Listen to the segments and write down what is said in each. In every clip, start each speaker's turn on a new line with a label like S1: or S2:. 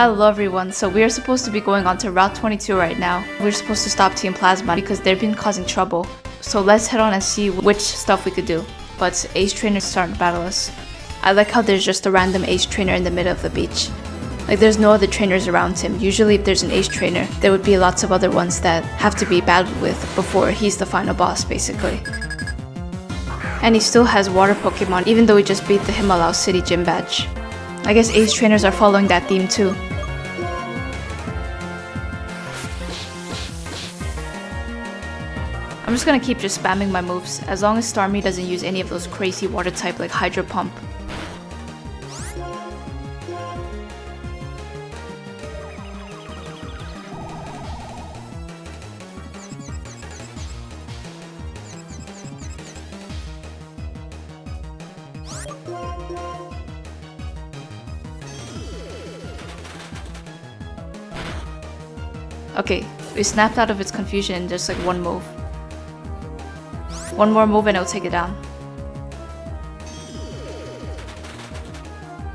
S1: Hello everyone, so we are supposed to be going on to Route 22 right now. We're supposed to stop Team Plasma because they've been causing trouble. So let's head on and see which stuff we could do. But Ace Trainer's starting to battle us. I like how there's just a random Ace Trainer in the middle of the beach. Like there's no other trainers around him. Usually if there's an Ace Trainer, there would be lots of other ones that have to be battled with before he's the final boss basically. And he still has water Pokemon even though he just beat the Himalaya City gym badge. I guess Ace Trainers are following that theme too. I'm just gonna keep just spamming my moves, as long as Starmie doesn't use any of those crazy water type like Hydro Pump. Okay, we snapped out of its confusion in just like one move. One more move and it'll take it down.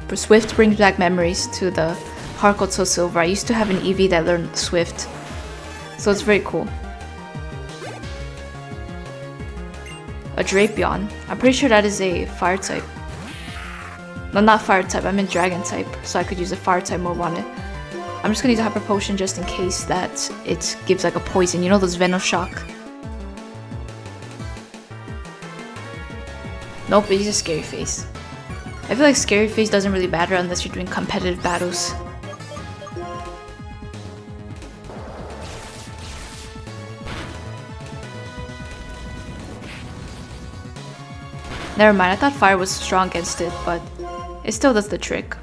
S1: For Swift brings back memories to the Harcourt Soul Silver. I used to have an Eevee that learned Swift, so it's very cool. A Drapion. I'm pretty sure that is a fire type. No, not fire type, I meant dragon type, so I could use a fire type move on it. I'm just gonna use a Hyper Potion just in case that it gives like a poison. You know those Venoshock? Nope, it uses Scary Face. I feel like Scary Face doesn't really matter unless you're doing competitive battles. Never mind, I thought Fire was strong against it, but it still does the trick.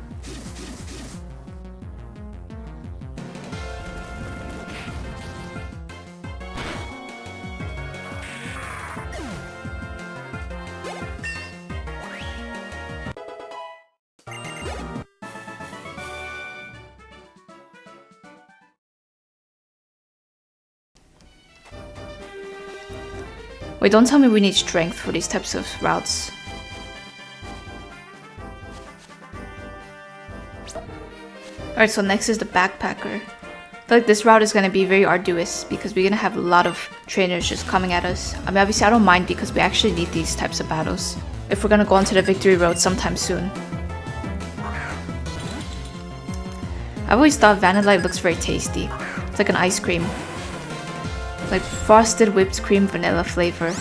S1: Wait, don't tell me we need strength for these types of routes. Alright, so next is the Backpacker. I feel like this route is going to be very arduous because we're going to have a lot of trainers just coming at us. I mean, obviously I don't mind because we actually need these types of battles if we're going to go onto the victory road sometime soon. I've always thought Vanillite looks very tasty. It's like an ice cream. Like frosted whipped cream vanilla flavor.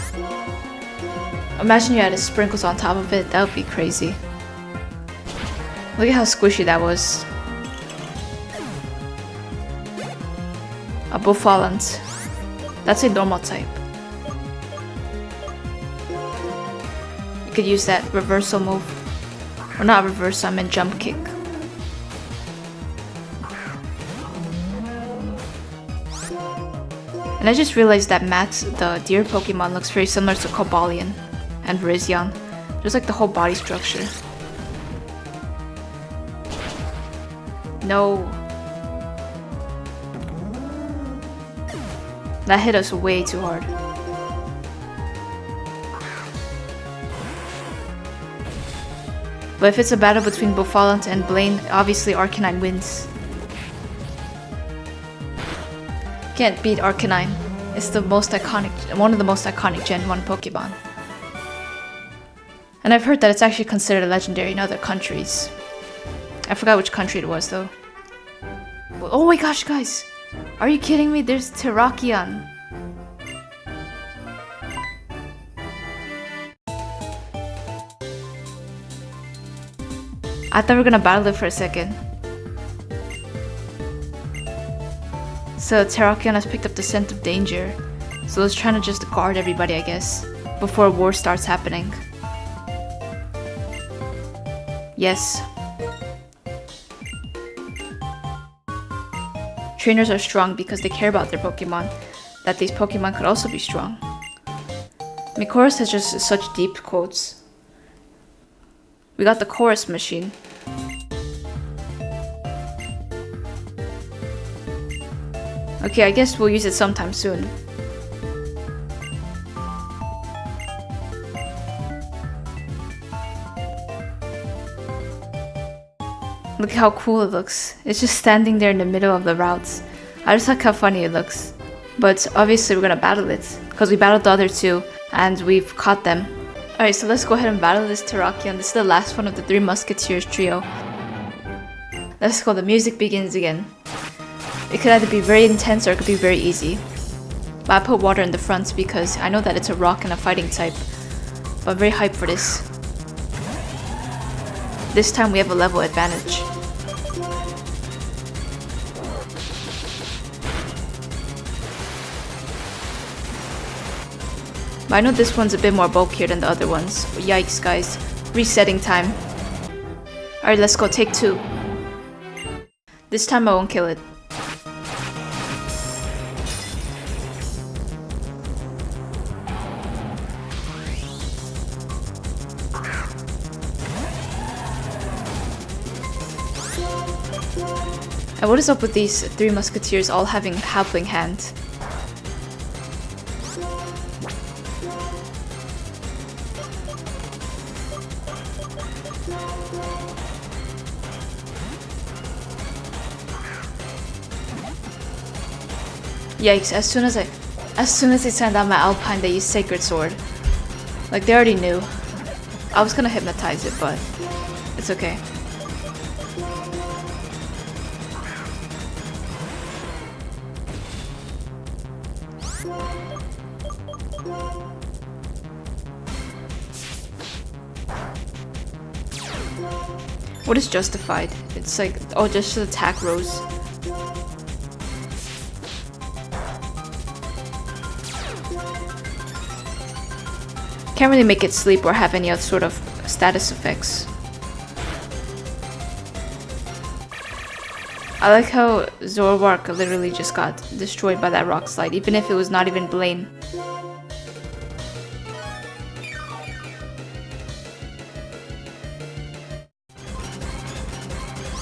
S1: Imagine you added sprinkles on top of it, that would be crazy. Look at how squishy that was. A Bouffalant. That's a normal type. You could use that reversal move. Or not reversal, I meant jump kick. And I just realized that Matt, the deer Pokemon, looks very similar to Cobalion and Virizion. Just like the whole body structure. No. That hit us way too hard. But if it's a battle between Bouffalant and Blaine, obviously Arcanine wins. Can't beat Arcanine. It's the most iconic, one of the most iconic Gen 1 Pokemon. And I've heard that it's actually considered a legendary in other countries. I forgot which country it was though. Oh my gosh, guys! Are you kidding me? There's Terrakion. I thought we were gonna battle it for a second. So Terrakion has picked up the scent of danger, so it's trying to just guard everybody, I guess, before war starts happening. Yes. Trainers are strong because they care about their Pokemon, that these Pokemon could also be strong. Colress has just such deep quotes. We got the Colress machine. Okay, I guess we'll use it sometime soon. Look how cool it looks. It's just standing there in the middle of the routes. I just like how funny it looks. But obviously we're gonna battle it, because we battled the other two, and we've caught them. Alright, so let's go ahead and battle this Terrakion. This is the last one of the Three Musketeers trio. Let's go, the music begins again. It could either be very intense or it could be very easy. But I put water in the front because I know that it's a rock and a fighting type. But I'm very hyped for this. This time we have a level advantage. But I know this one's a bit more bulkier than the other ones. Yikes, guys. Resetting time. Alright, let's go, take two. This time I won't kill it. And what is up with these Three Musketeers all having halfling hand? Yikes, as soon as I sent out my Alpine, they used Sacred Sword. Like, they already knew. I was gonna hypnotize it, but it's okay. What is justified? It's like, oh, just to attack Rose. Can't really make it sleep or have any other sort of status effects. I like how Zoroark literally just got destroyed by that rock slide, even if it was not even Blaine.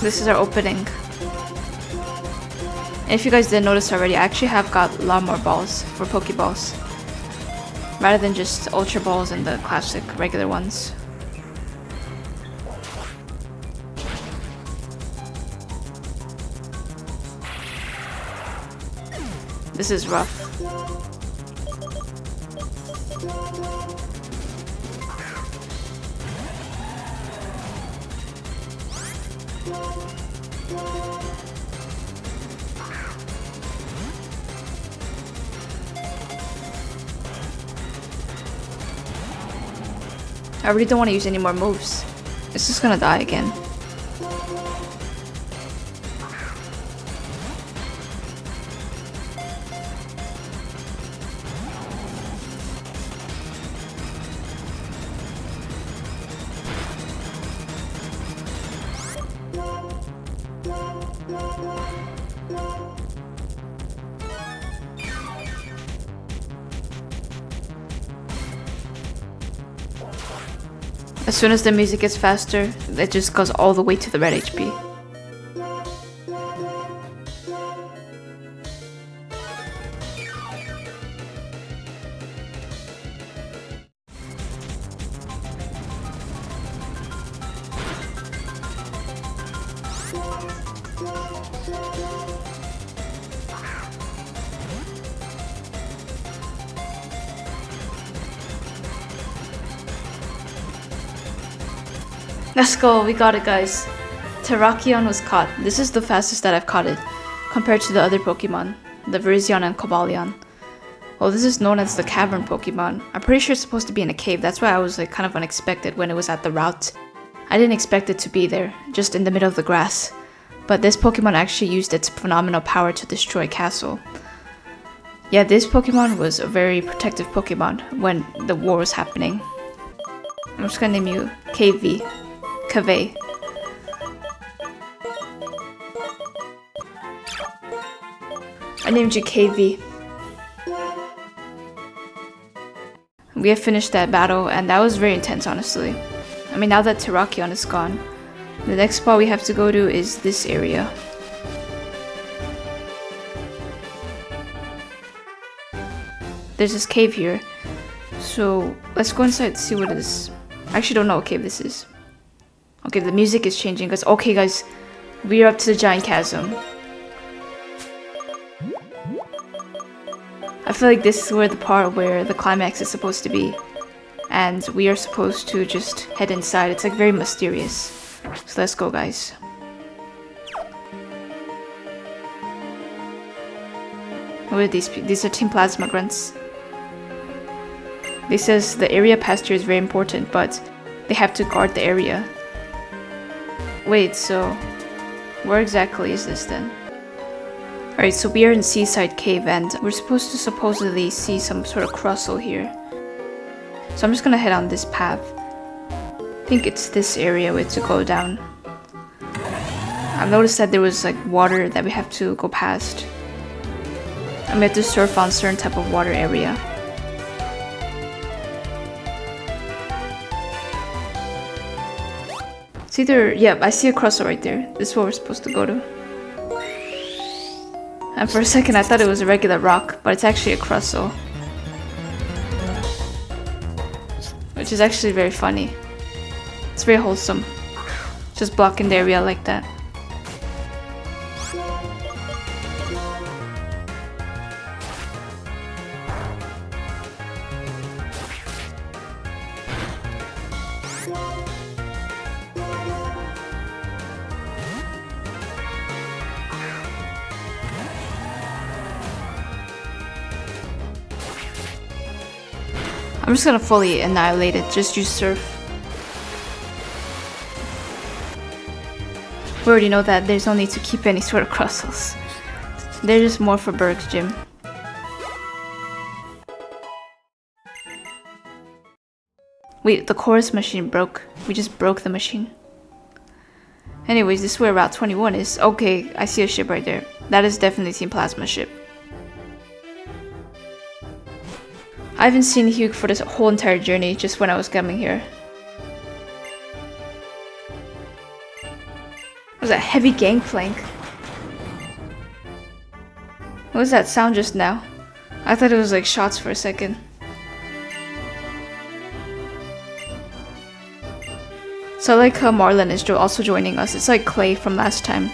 S1: This is our opening. And if you guys didn't notice already, I actually have got a lot more balls for Pokeballs. Rather than just Ultra Balls and the classic regular ones. This is rough. I really don't want to use any more moves. It's just gonna die again. As soon as the music gets faster, it just goes all the way to the red HP. Let's go, we got it, guys. Terrakion was caught. This is the fastest that I've caught it, compared to the other Pokemon, the Virizion and Cobalion. Well, this is known as the Cavern Pokemon. I'm pretty sure it's supposed to be in a cave. That's why I was like kind of unexpected when it was at the route. I didn't expect it to be there, just in the middle of the grass. But this Pokemon actually used its phenomenal power to destroy a castle. Yeah, this Pokemon was a very protective Pokemon when the war was happening. I'm just gonna name you KV. Cave. I named you KV. We have finished that battle, and that was very intense, honestly. I mean, now that Terrakion is gone, the next spot we have to go to is this area. There's this cave here, so let's go inside and see what it is. I actually don't know what cave this is. Okay, the music is changing because, okay guys, We're up to the giant chasm. I feel like this is where the part where the climax is supposed to be. And we are supposed to just head inside. It's like very mysterious. So let's go, guys. What are these? These are Team Plasma grunts. They says the area past here is very important, but they have to guard the area. Wait, so where exactly is this then? Alright, so we are in Seaside Cave and we're supposed to supposedly see some sort of crustle here. So I'm just gonna head on this path. I think it's this area we have to go down. I've noticed that there was like water that we have to go past. And we have to surf on certain type of water area. It's either, yeah, I see a crustle right there. This is what we're supposed to go to. And for a second I thought it was a regular rock, but it's actually a crustle. Which is actually very funny. It's very wholesome. Just blocking the area like that. I'm just gonna fully annihilate it, just use surf. We already know that there's no need to keep any sort of crustals. They're just more for Berg's gym. Wait, the Colress machine broke. We just broke the machine. Anyways, this is where Route 21 is. Okay, I see a ship right there. That is definitely Team Plasma ship. I haven't seen Hugh for this whole entire journey, just when I was coming here. What was that heavy gangplank? What was that sound just now? I thought it was like shots for a second. So I like how Marlon is also joining us. It's like Clay from last time,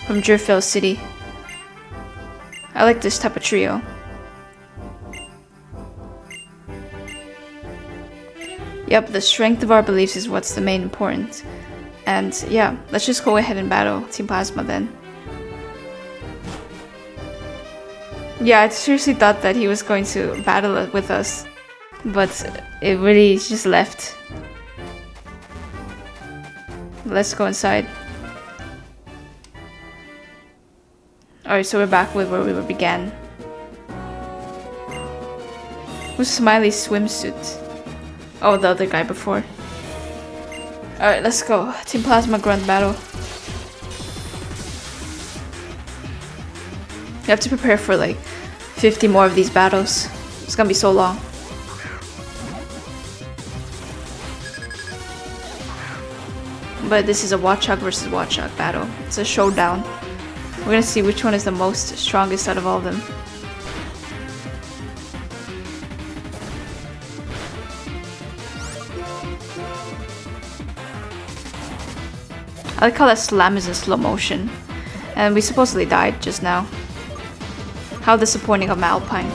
S1: from Driftfell City. I like this type of trio. Yep, the strength of our beliefs is what's the main important. And yeah, let's just go ahead and battle Team Plasma then. Yeah, I seriously thought that he was going to battle it with us, but it really just left. Let's go inside. Alright, so we're back with where we began. Who's Smiley's swimsuit? Oh, the other guy before. Alright, let's go. Team Plasma Grunt battle. You have to prepare for like 50 more of these battles. It's gonna be so long. But this is a Watchog versus Watchog battle. It's a showdown. We're gonna see which one is the most strongest out of all of them. I like how that slam is in slow motion. And we supposedly died just now. How disappointing of Alpine.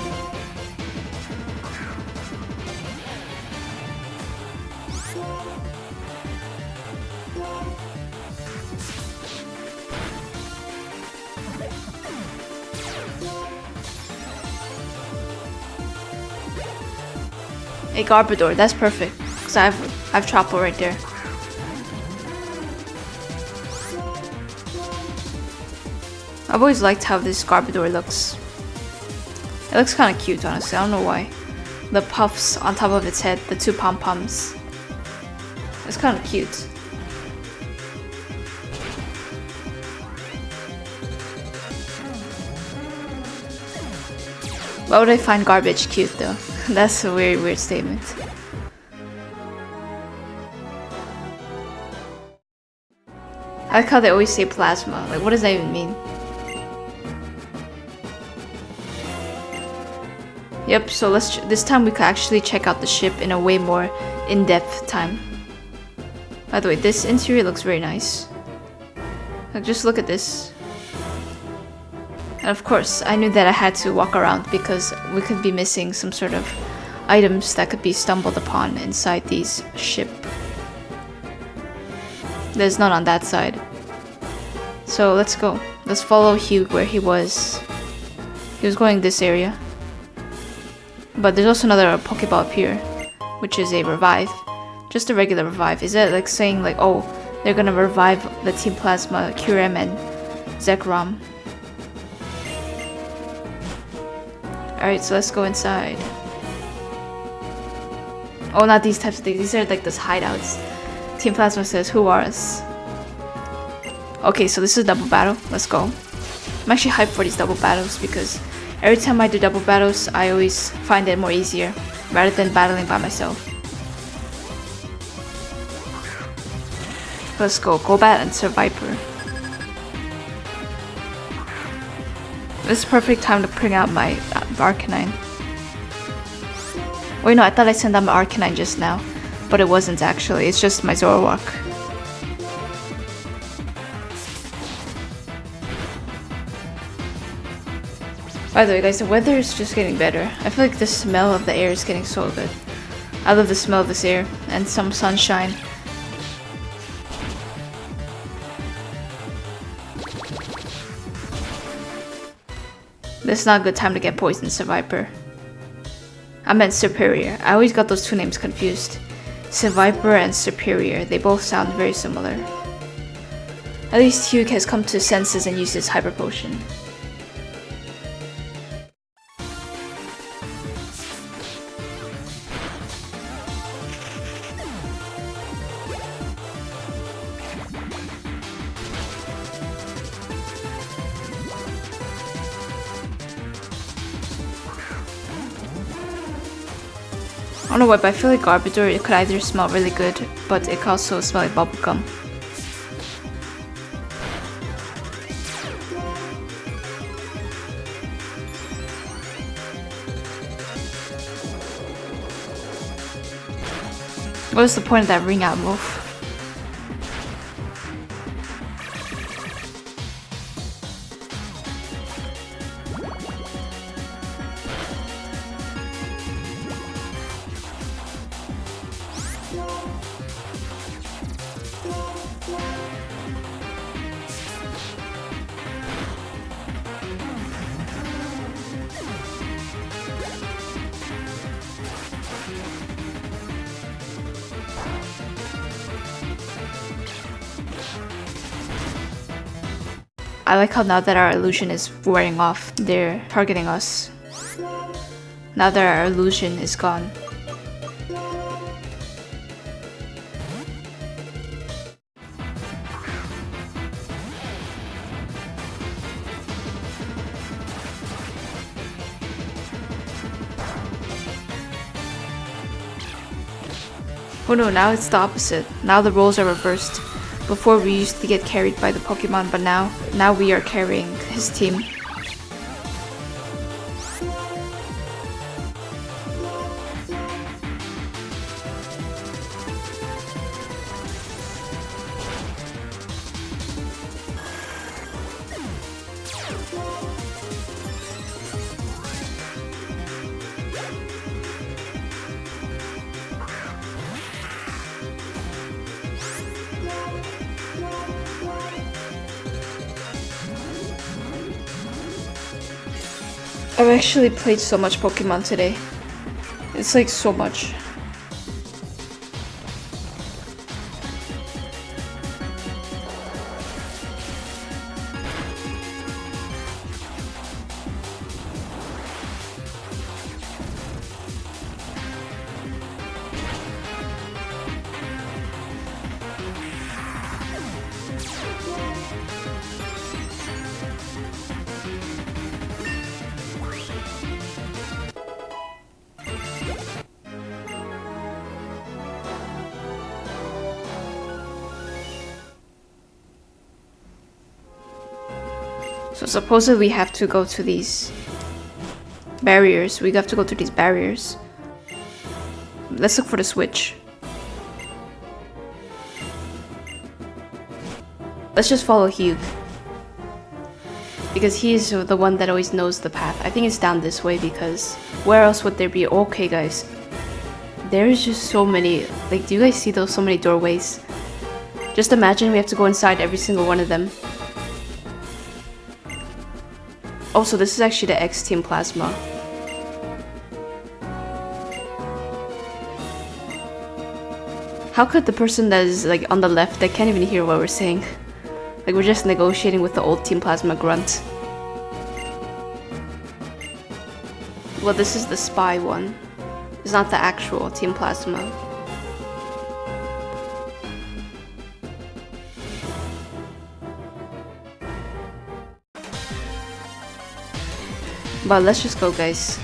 S1: A Garbodor, that's perfect. Because I've Troupple right there. I've always liked how this Garbodor looks. It looks kind of cute, honestly. I don't know why. The puffs on top of its head, the two pom-poms. It's kind of cute. Why would I find garbage cute though? That's a very weird statement. I like how they always say plasma. Like, what does that even mean? Yep, so this time we could actually check out the ship in a way more in-depth time. By the way, this interior looks very nice. Like, just look at this. And of course, I knew that I had to walk around because we could be missing some sort of items that could be stumbled upon inside these ship. There's none on that side. So let's go. Let's follow Hugh where he was. He was going this area. But there's also another Pokeball up here, which is a revive. Just a regular revive. Is it like saying like, oh, they're gonna revive the Team Plasma, Kyurem, and Zekrom? Alright, so let's go inside. Oh, not these types of things. These are like those hideouts. Team Plasma says, who are us? Okay, so this is double battle. Let's go. I'm actually hyped for these double battles because every time I do double battles, I always find it more easier rather than battling by myself. Let's go. Golbat and Survivor. This is perfect time to bring out my Arcanine. Wait, no, I thought I sent out my Arcanine just now. But it wasn't actually. It's just my Zoroark. By the way, guys, the weather is just getting better. I feel like the smell of the air is getting so good. I love the smell of this air and some sunshine. This is not a good time to get poisoned, Survivor. I meant Superior. I always got those two names confused. Survivor and Superior. They both sound very similar. At least Hugh has come to his senses and used his Hyper Potion. I don't know why, but I feel like Garbodor, it could either smell really good, but it could also smell like bubblegum. What is the point of that ring out move? I like how now that our illusion is wearing off, they're targeting us. Now that our illusion is gone. Oh no, now it's the opposite. Now the roles are reversed. Before we used to get carried by the Pokemon, but now we are carrying his team. I've actually played so much Pokemon today. It's like so much. So supposedly we have to go to these barriers. We have to go to these barriers. Let's look for the switch. Let's just follow Hugh. Because he's the one that always knows the path. I think it's down this way because where else would there be? Okay, guys. There's just so many. Like, do you guys see those so many doorways? Just imagine we have to go inside every single one of them. Oh, so this is actually the X Team Plasma. How could the person that is like on the left that can't even hear what we're saying? Like we're just negotiating with the old Team Plasma grunt. Well, this is the spy one. It's not the actual Team Plasma. But let's just go, guys.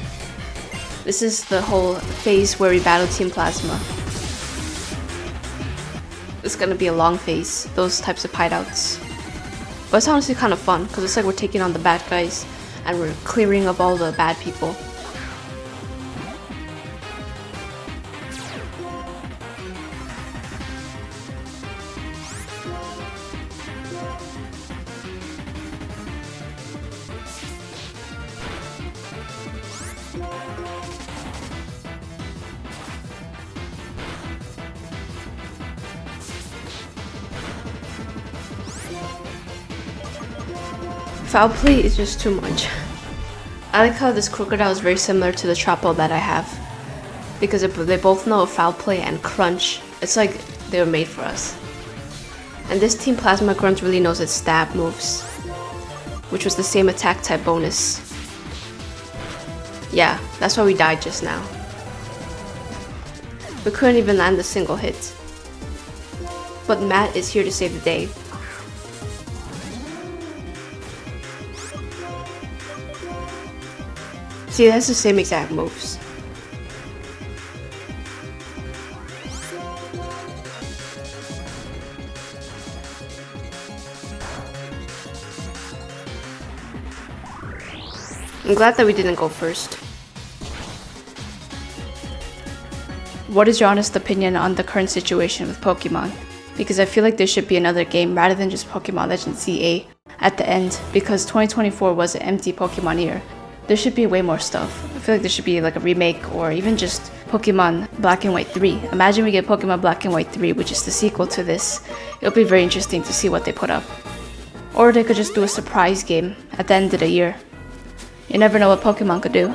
S1: This is the whole phase where we battle Team Plasma. It's gonna be a long phase, those types of hideouts. But it's honestly kind of fun, because it's like we're taking on the bad guys and we're clearing up all the bad people. Foul play is just too much. I like how this crocodile is very similar to the Trapo that I have. Because they both know foul play and crunch. It's like they were made for us. And this Team Plasma grunt really knows its stab moves. Which was the same attack type bonus. Yeah, that's why we died just now. We couldn't even land a single hit. But Matt is here to save the day. See, that's the same exact moves. I'm glad that we didn't go first. What is your honest opinion on the current situation with Pokemon? Because I feel like there should be another game rather than just Pokemon Legends ZA at the end, because 2024 was an empty Pokemon year. There should be way more stuff. I feel like there should be like a remake or even just Pokemon Black and White 3. Imagine we get Pokemon Black and White 3, which is the sequel to this. It'll be very interesting to see what they put up. Or they could just do a surprise game at the end of the year. You never know what Pokemon could do.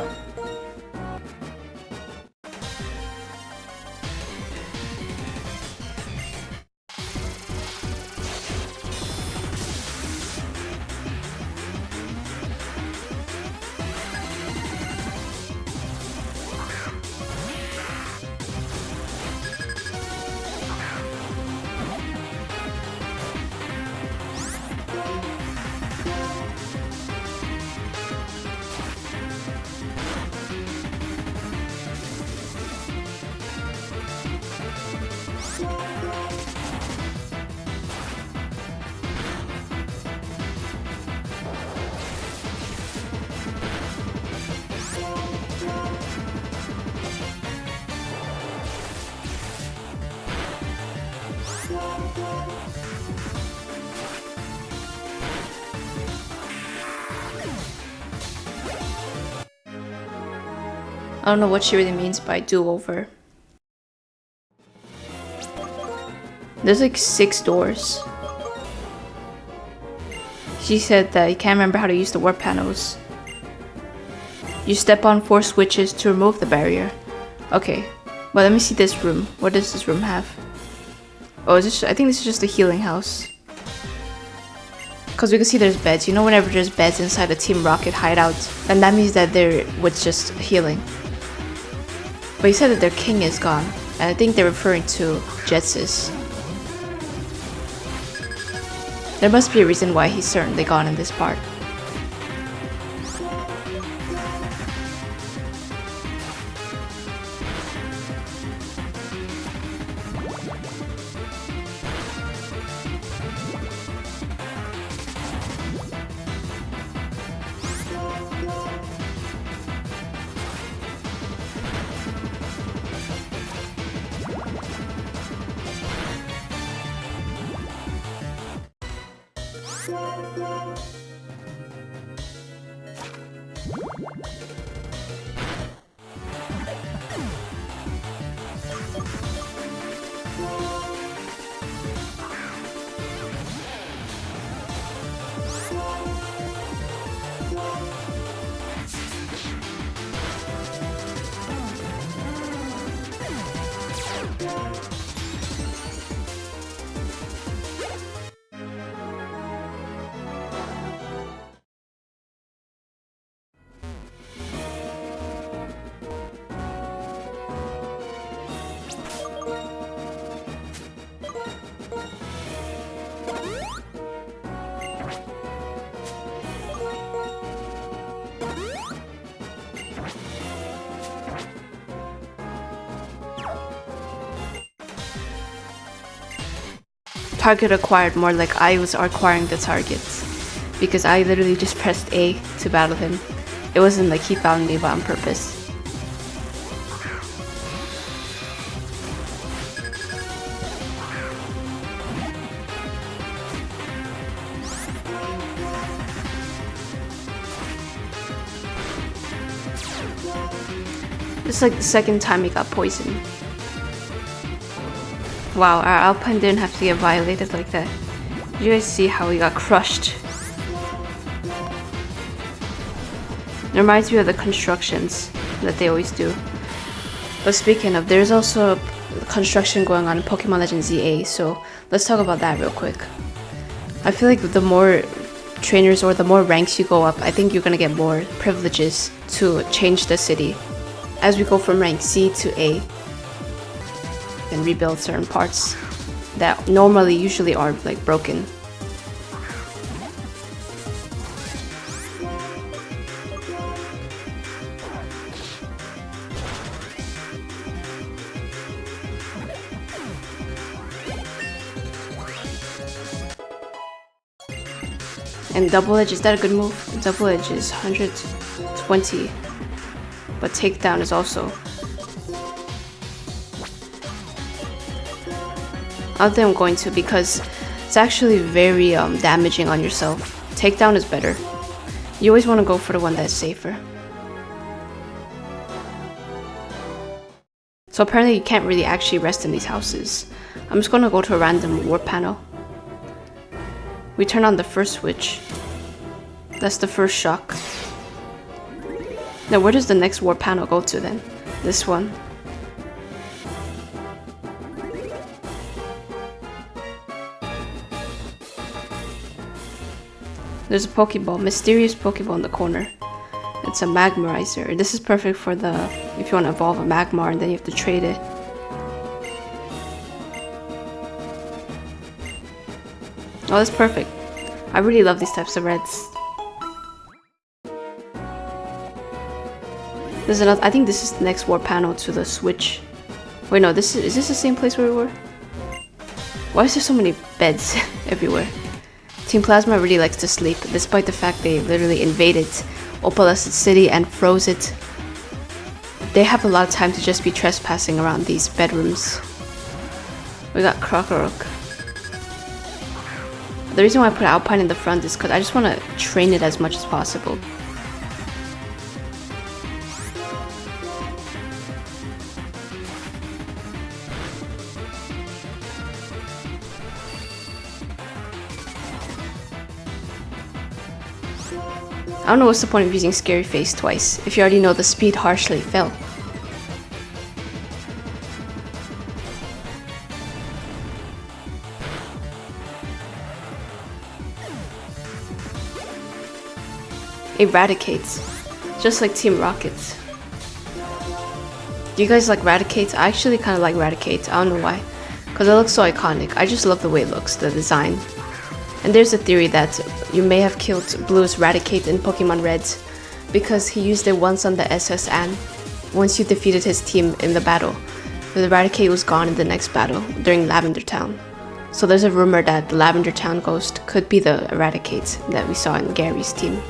S1: I don't know what she really means by do-over. There's like 6 doors. She said that you can't remember how to use the warp panels. You step on 4 switches to remove the barrier. Okay, well let me see this room. What does this room have? Oh, is this, I think this is just a healing house. Because we can see there's beds. You know, whenever there's beds inside a Team Rocket hideout, then that means that they're with just healing. But he said that their king is gone, and I think they're referring to Jetsis. There must be a reason why he's certainly gone in this part. Target acquired, more like I was acquiring the targets. Because I literally just pressed A to battle him. It wasn't like he found me on purpose. It's like the second time he got poisoned. Wow, our Alpine didn't have to get violated like that. Did you guys see how he got crushed? It reminds me of the constructions that they always do. But speaking of, there's also construction going on in Pokemon Legends ZA, so let's talk about that real quick. I feel like the more trainers or the more ranks you go up, I think you're gonna get more privileges to change the city. As we go from rank C to A, and rebuild certain parts that normally usually are like broken. And double edge, is that a good move? Double edge is 120, but takedown is also. I don't think I'm going to, because it's actually very damaging on yourself. Takedown is better. You always want to go for the one that's safer. So apparently you can't really actually rest in these houses. I'm just going to go to a random warp panel. We turn on the first switch. That's the first shock. Now where does the next warp panel go to then? This one. There's a Pokeball, mysterious Pokeball in the corner. It's a Magmarizer. This is perfect for the, if you want to evolve a Magmar and then you have to trade it. Oh, that's perfect. I really love these types of reds. There's another, I think this is the next warp panel to the switch. Wait, no, is this the same place where we were? Why is there so many beds everywhere? Team Plasma really likes to sleep, despite the fact they literally invaded Opalescent City and froze it. They have a lot of time to just be trespassing around these bedrooms. We got Krokorok. The reason why I put Alpine in the front is because I just want to train it as much as possible. I don't know what's the point of using Scary Face twice, if you already know the speed harshly fell. Eradicates, just like Team Rocket. Do you guys like Raticates? I actually kind of like Raticates, I don't know why. Because it looks so iconic, I just love the way it looks, the design. And there's a theory that you may have killed Blue's Raticate in Pokemon Red because he used it once on the SS Anne. Once you defeated his team in the battle, the Raticate was gone in the next battle during Lavender Town. So there's a rumor that the Lavender Town ghost could be the Eradicate that we saw in Gary's team.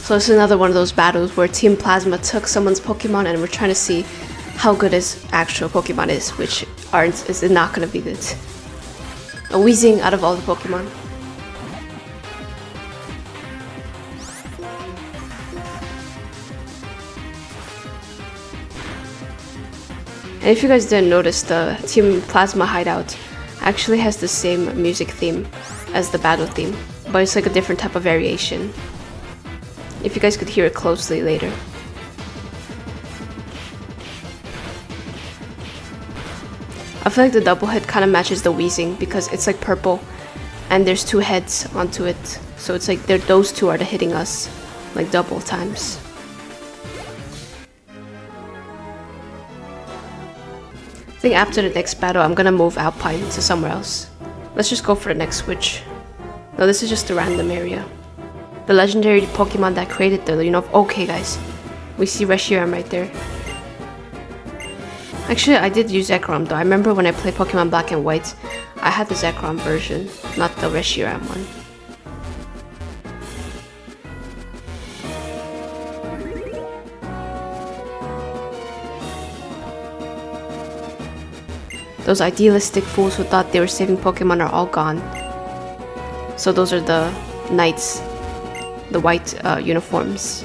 S1: So this is another one of those battles where Team Plasma took someone's Pokemon and we're trying to see
S2: how good his actual Pokemon is, which is not gonna be good. A Weezing out of all the Pokemon. And if you guys didn't notice, the Team Plasma hideout actually has the same music theme as the battle theme, but it's like a different type of variation. If you guys could hear it closely later. I feel like the double hit kind of matches the Weezing because it's like purple and there's two heads onto it. So it's like those two are the hitting us like double times. I think after the next battle, I'm gonna move Alpine to somewhere else. Let's just go for the next switch. No, this is just a random area. The legendary Pokemon that created the, okay guys. We see Reshiram right there. Actually, I did use Zekrom though. I remember when I played Pokemon Black and White, I had the Zekrom version, not the Reshiram one. Those idealistic fools who thought they were saving Pokemon are all gone. So those are the knights, the white uniforms.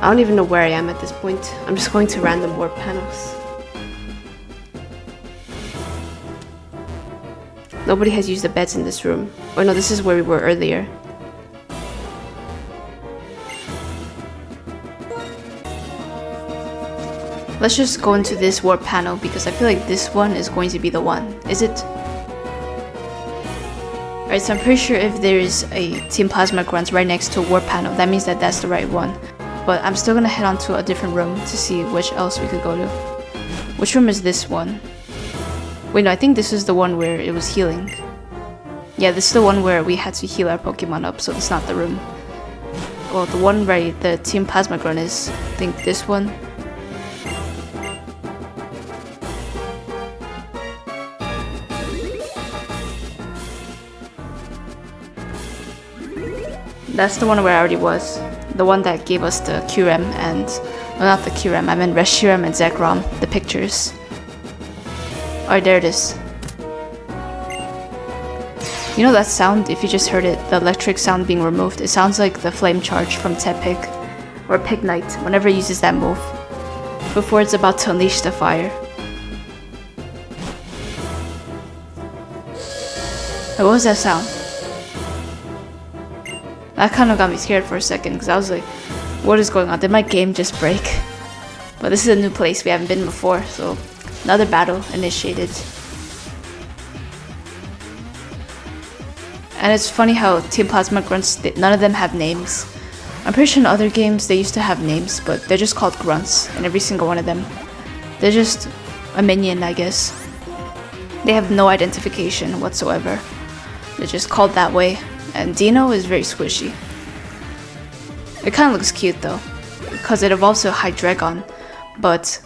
S2: I don't even know where I am at this point. I'm just going to random warp panels. Nobody has used the beds in this room. Oh no, this is where we were earlier. Let's just go into this warp panel because I feel like this one is going to be the one. Is it? Alright, so I'm pretty sure if there is a Team Plasma Grunt right next to a warp panel, that means that that's the right one. But I'm still gonna head on to a different room to see which else we could go to. Which room is this one? Wait, no, I think this is the one where it was healing. Yeah, this is the one where we had to heal our Pokemon up, so it's not the room. Well, the one where the Team Plasma Grunt is, I think this one. That's the one where I already was. The one that gave us the Kyurem and... well, not the Kyurem, I meant Reshiram and Zekrom, the pictures. Alright, there it is. You know that sound, if you just heard it, the electric sound being removed, it sounds like the flame charge from Tepig, or Pignite, whenever it uses that move, before it's about to unleash the fire. What was that sound? That kind of got me scared for a second, because I was like, what is going on? Did my game just break? But this is a new place we haven't been before, so another battle initiated. And it's funny how Team Plasma Grunts, none of them have names. I'm pretty sure in other games they used to have names, but they're just called Grunts in every single one of them. They're just a minion, I guess. They have no identification whatsoever. They're just called that way. And Dino is very squishy. It kind of looks cute though, because it evolves to a Hydreigon, but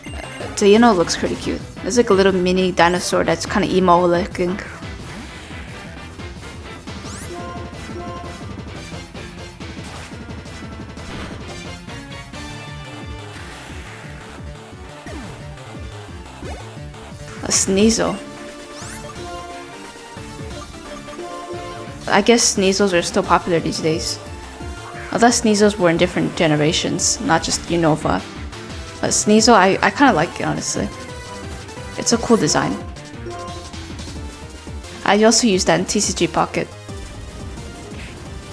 S2: Dino looks pretty cute. It's like a little mini dinosaur that's kind of emo looking. A Sneasel. I guess Sneasels are still popular these days. I thought Sneasels were in different generations, not just Unova. But Sneasel, I kind of like it, honestly. It's a cool design. I also use that in TCG Pocket.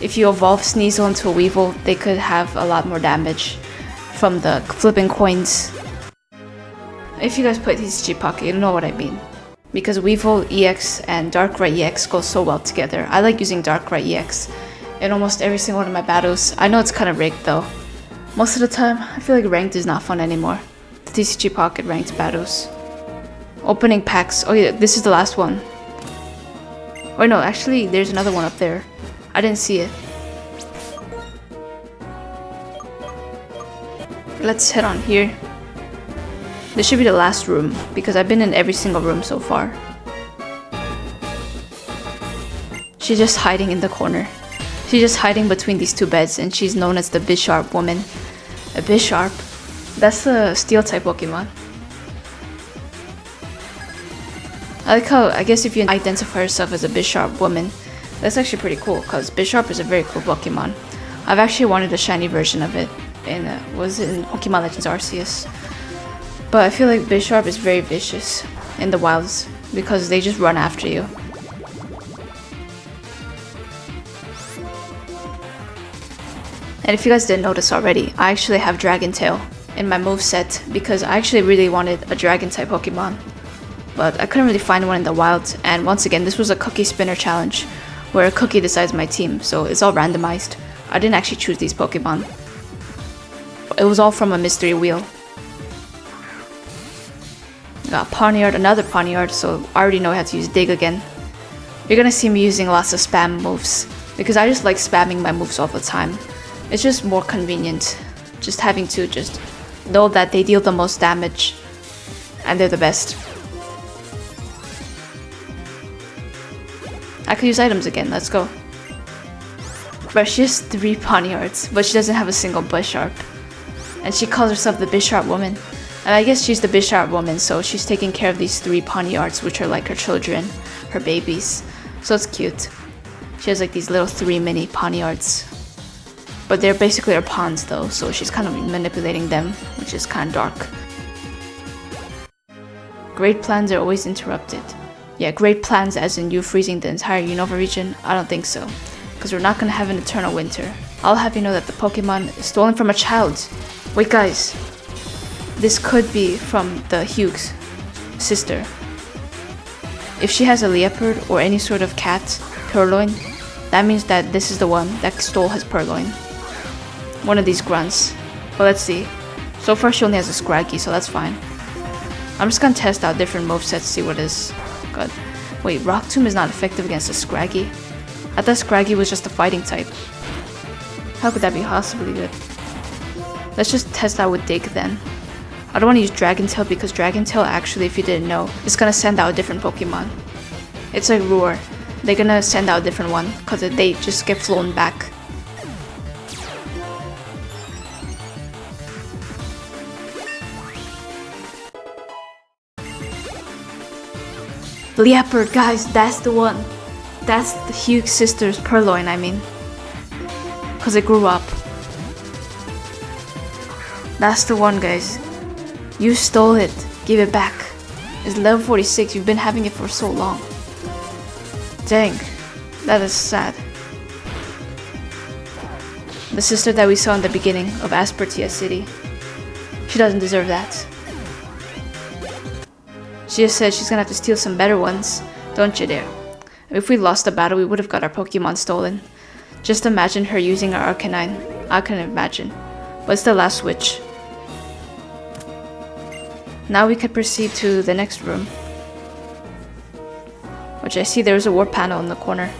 S2: If you evolve Sneasel into a Weevil, they could have a lot more damage from the flipping coins. If you guys play TCG Pocket, you know what I mean. Because Weevil EX and Darkrai EX go so well together. I like using Darkrai EX in almost every single one of my battles. I know it's kind of rigged though. Most of the time, I feel like ranked is not fun anymore. The TCG Pocket ranked battles. Opening packs. Oh yeah, this is the last one. Oh no, actually there's another one up there. I didn't see it. Let's head on here. This should be the last room, because I've been in every single room so far. She's just hiding in the corner. She's just hiding between these two beds, and she's known as the Bisharp woman. A Bisharp? That's the steel type Pokemon. I like how, I guess if you identify yourself as a Bisharp woman, that's actually pretty cool, because Bisharp is a very cool Pokemon. I've actually wanted a shiny version of it in, was it in Pokemon Legends Arceus? But I feel like Bisharp is very vicious in the wilds, because they just run after you. And if you guys didn't notice already, I actually have Dragon Tail in my moveset because I actually really wanted a Dragon type Pokemon. But I couldn't really find one in the wild, and once again, this was a cookie spinner challenge where a cookie decides my team, so it's all randomized. I didn't actually choose these Pokemon. It was all from a mystery wheel. Got Pawniard, another Pawniard, so I already know how to use Dig again. You're gonna see me using lots of spam moves because I just like spamming my moves all the time. It's just more convenient, just having to just know that they deal the most damage and they're the best. I could use items again, let's go. But she has 3 Pawniards, but she doesn't have a single Bisharp. And she calls herself the Bisharp woman. And I guess she's the Bisharp woman, so she's taking care of these 3 Pawniards, which are like her children, her babies. So it's cute. She has like these little 3 mini Pawniards. But they're basically her pawns though, so she's kind of manipulating them, which is kind of dark. Great plans are always interrupted. Yeah, great plans as in you freezing the entire Unova region? I don't think so. Because we're not going to have an eternal winter. I'll have you know that the Pokemon is stolen from a child. Wait guys, this could be from the Hughes sister. If she has a leopard or any sort of cat, Purloin, that means that this is the one that stole his Purloin. One of these grunts. But let's see. So far she only has a Scraggy, so that's fine. I'm just gonna test out different movesets to see what is good. Wait, Rock Tomb is not effective against a Scraggy? I thought Scraggy was just a fighting type. How could that be possibly good? Let's just test out with Dig then. I don't want to use Dragon Tail because Dragon Tail actually, if you didn't know, is gonna send out a different Pokemon. It's like Roar. They're gonna send out a different one because they just get flown back. Leopard, guys, that's the one. That's the Hughes sister's Purloin, I mean. Because it grew up. That's the one, guys. You stole it. Give it back. It's level 46. You've been having it for so long. Dang. That is sad. The sister that we saw in the beginning of Aspertia City. She doesn't deserve that. She just said she's gonna have to steal some better ones. Don't you dare. If we lost the battle, we would have got our Pokemon stolen. Just imagine her using our Arcanine. I couldn't imagine. But it's the last switch. Now we can proceed to the next room. Which I see there's a warp panel in the corner.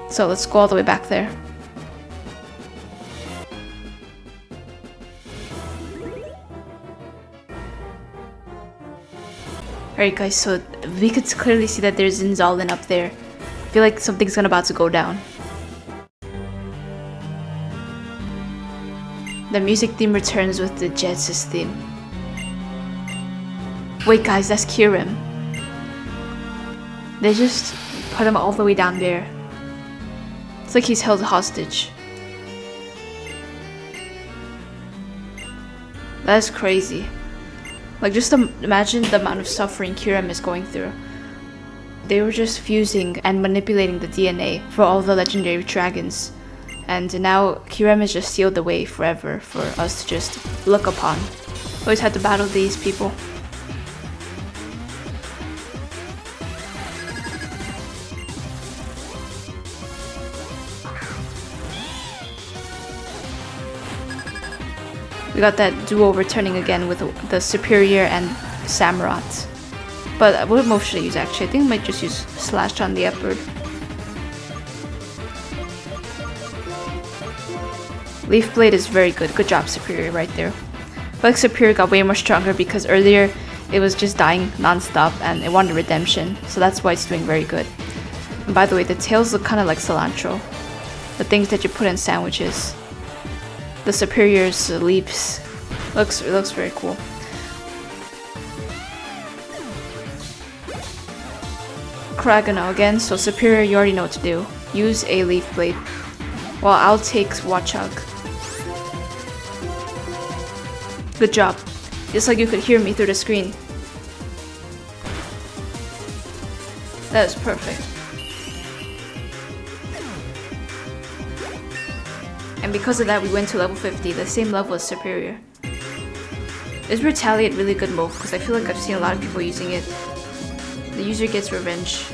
S2: So let's go all the way back there. Alright guys, so we could clearly see that there's Zinzalin up there. I feel like something's about to go down. The music theme returns with the Jetsis theme. Wait guys, that's Kyurem. They just put him all the way down there. It's like he's held hostage. That's crazy. Like, just imagine the amount of suffering Kyurem is going through. They were just fusing and manipulating the DNA for all the legendary dragons. And now Kyurem is just sealed away forever for us to just look upon. Always had to battle these people. We got that duo returning again with the Superior and Samurott. But what move should I use actually? I think I might just use Slash on the Leopard. Leaf Blade is very good. Good job, Superior, right there. But like Superior got way more stronger because earlier it was just dying non-stop and it wanted redemption. So that's why it's doing very good. And by the way, the tails look kind of like cilantro. The things that you put in sandwiches. The Superior's leaves It looks very cool. Kragano again, so superior, you already know what to do. Use a leaf blade. Well, I'll take Watchog. Good job. Just like you could hear me through the screen. That is perfect. And because of that, we went to level 50, the same level as superior. Is Retaliate really good move? Because I feel like I've seen a lot of people using it. The user gets revenge.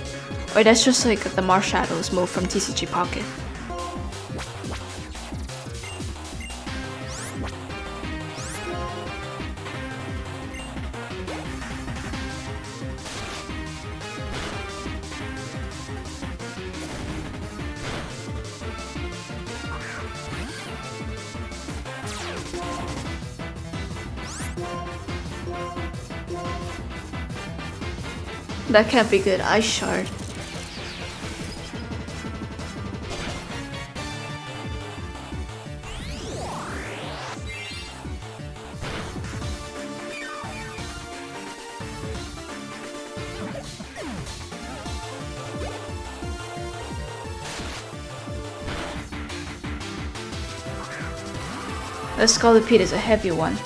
S2: Or that's just like the Marshadows move from TCG Pocket. That can't be good. Ice Shard. The Scolipede is a heavy one.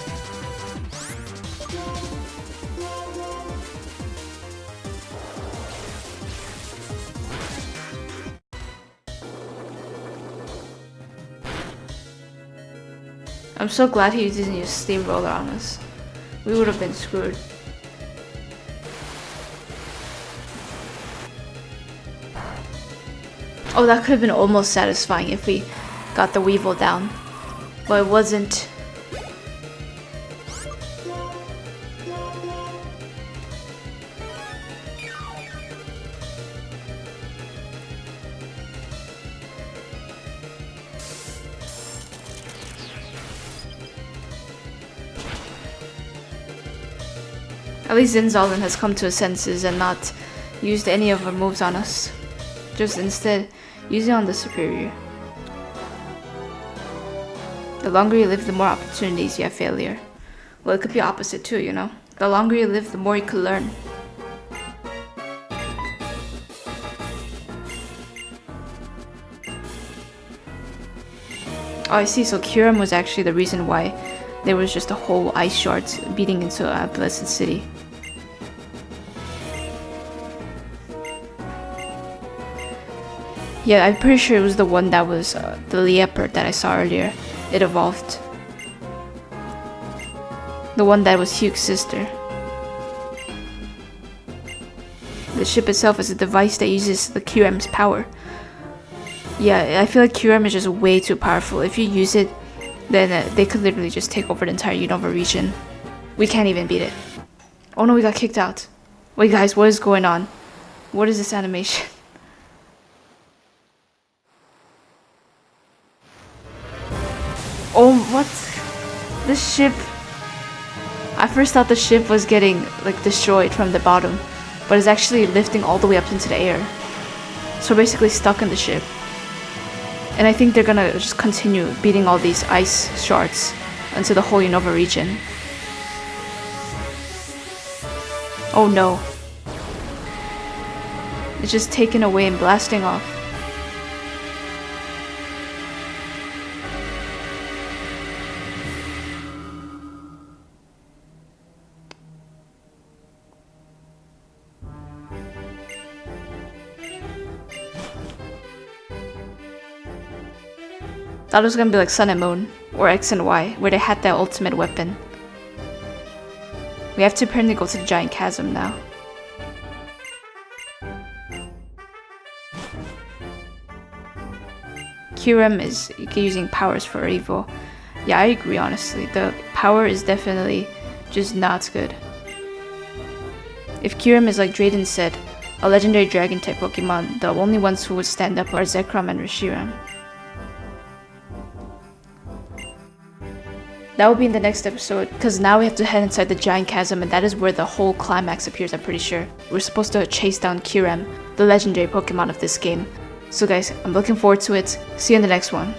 S2: I'm so glad he didn't use Steamroller on us. We would have been screwed. Oh, that could have been almost satisfying if we got the Weevil down. But it wasn't. At least Zinzalin has come to his senses and not used any of her moves on us. Just instead, using on the superior. The longer you live, the more opportunities you have failure. Well, it could be opposite too, you know? The longer you live, the more you could learn. Oh, I see, so Kyurem was actually the reason why there was just a whole ice shard beating into Blessed City. Yeah, I'm pretty sure it was the one that was the leopard that I saw earlier. It evolved. The one that was Hugh's sister. The ship itself is a device that uses the Kyurem's power. Yeah, I feel like Kyurem is just way too powerful. If you use it, then they could literally just take over the entire Unova region. We can't even beat it. Oh no, we got kicked out. Wait guys, what is going on? What is this animation? Oh, what? This ship... I first thought the ship was getting, like, destroyed from the bottom, but it's actually lifting all the way up into the air. So we're basically stuck in the ship. And I think they're gonna just continue beating all these ice shards into the whole Unova region. Oh no. It's just taken away and blasting off. Thought it was gonna be like Sun and Moon, or X and Y, where they had their ultimate weapon. We have to apparently go to the giant chasm now. Kyurem is using powers for evil. Yeah, I agree honestly. The power is definitely just not good. If Kyurem is like Drayden said, a legendary dragon type Pokemon, the only ones who would stand up are Zekrom and Reshiram. That will be in the next episode, because now we have to head inside the giant chasm, and that is where the whole climax appears, I'm pretty sure. We're supposed to chase down Kyurem, the legendary Pokemon of this game. So guys, I'm looking forward to it. See you in the next one.